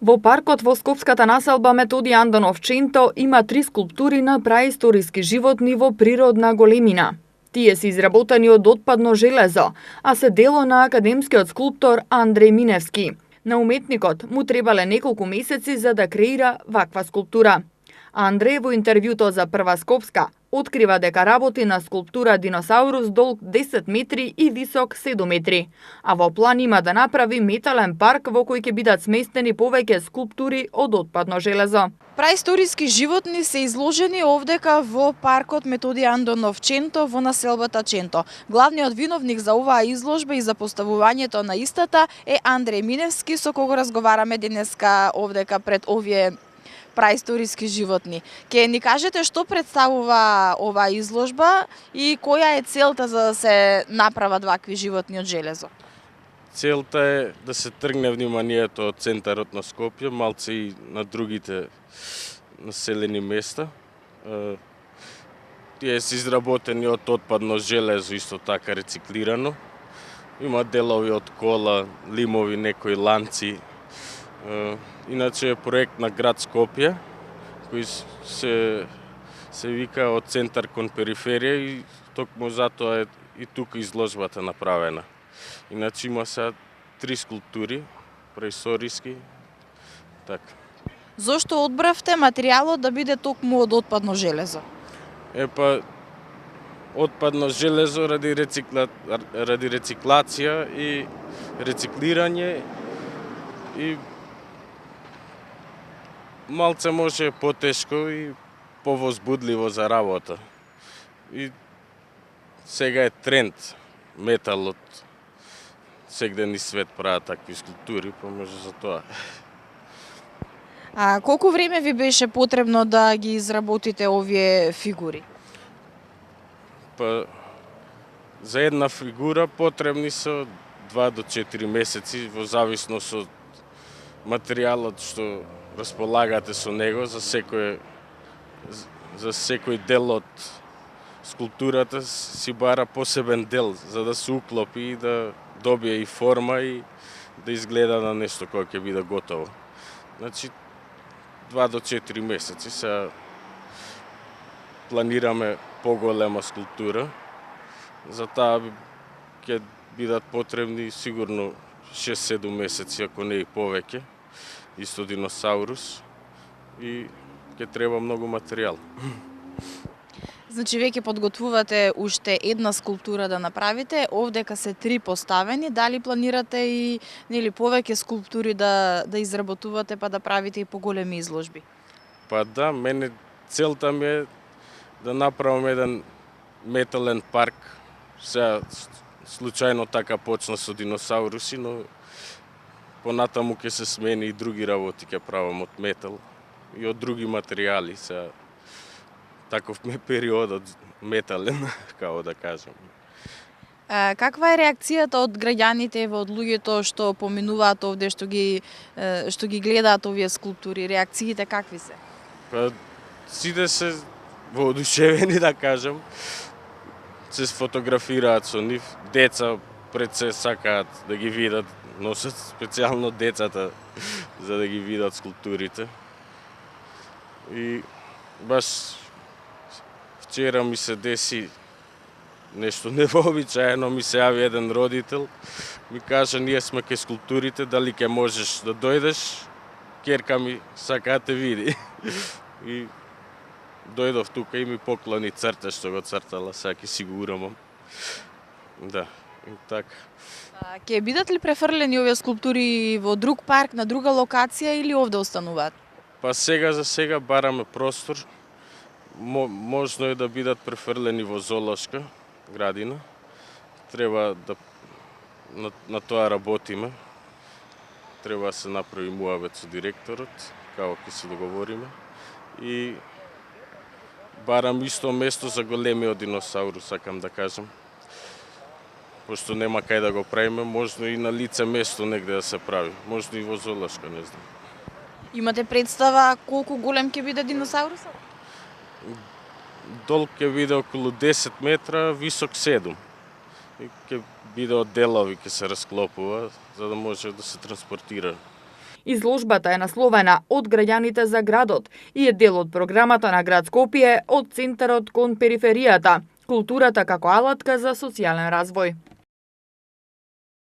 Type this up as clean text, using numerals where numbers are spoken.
Во паркот во скопската населба Методи Андонов Ченто има 3 скулптури на праисториски животни во природна големина. Тие се изработени од отпадно железо, а се дело на академскиот скулптор Андреј Миневски. На уметникот му требале неколку месеци за да креира ваква скулптура. Андреј во интервјуто за Прва Скопска открива дека работи на скулптура диносаурус долг 10 метри и висок 7 метри, а во план има да направи метален парк во кој ќе бидат сместени повеќе скулптури од отпадно железо. Праисториски животни се изложени овдека во паркот Методи Андонов Ченто во населбата Ченто. Главниот виновник за оваа изложба и за поставувањето на истата е Андреј Миневски, со кого разговараме денеска овдека пред овие праисториски животни. Ке ни кажете што представува оваа изложба и која е целта за да се направат вакви животни од железо? Целта е да се тргне вниманието од центарот на Скопје, малце и на другите населени места. Тие се изработени од отпадно железо, исто така рециклирано. Има делови од кола, лимови, некои ланци. Иначе е проект на град Скопје, кој се вика од центар кон периферија и токму затоа е и тука изложбата направена. Иначе има сега 3 скулптури, преисториски, така. Зошто одбравте материјалот да биде токму од отпадно железо? Отпадно железо ради рециклација и рециклирање и малце може потешко и повозбудливо за работа. И сега е тренд металот. Сегде ни свет прават такви скулптури, па може за тоа. А колку време ви беше потребно да ги изработите овие фигури? За една фигура потребни се 2 до 4 месеци, во зависност од материјалот што располагате со него. За секој дел од скулптурата си бара посебен дел, за да се уклопи и да добие и форма и да изгледа на нешто кое ќе биде готово. Значи, 2 до 4 месеци се планираме поголема скулптура. За таа ќе бидат потребни сигурно 6-7 месеци, ако не и повеќе. Исто диносаурус и ќе треба многу материјал. Значи веќе подготвувате уште една скулптура да направите, овдека се 3 поставени, дали планирате и повеќе скулптури да изработувате па да правите и поголеми изложби? Да, мене целта ми е да направам еден метален парк. Сега случајно така почна со диносауруси, но понатаму ќе се смени и други работи ќе правам од метал и од други материјали. Сега таков ме периодот метален, како да кажам. Каква е реакцијата од граѓаните, од луѓето што поминуваат овде, што ги гледаат овие скулптури? Реакциите какви се? Сите се воодушевени, да кажам. Се фотографираат со нив. Деца пред се сакаат да ги видат, носат специјално децата за да ги видат скулптурите. И баш вчера ми се деси нешто невообичаено, ми се јави еден родител, ми кажа ние сме кај скулптурите, дали ќе можеш да дојдеш, керка ми сака да те види. И дојдов тука и ми поклони црта што го цртала, сега ќе си го урамам. Да, и така. Ќе бидат ли префрлени овие скулптури во друг парк, на друга локација или овде остануваат? Сега за сега бараме простор. Можно е да бидат префрлени во зоолошка градина. Треба да на тоа работиме. Треба да се направи муабет со директорот, како ќе се договориме. И барам исто место за големиот диносаурус, сакам да кажам. Пошто нема кај да го правиме, можно и на лице место негде да се прави. Можно и во зоолошка, не знам. Имате представа колку голем ќе биде диносаурусот? Долг ќе биде околу 10 метра, висок 7. И ќе биде од делови, ќе се расклопува, за да може да се транспортира. Изложбата е насловена "Од граѓаните за градот" и е дел од програмата на град Скопје од Центарот кон периферијата, културата како алатка за социјален развој.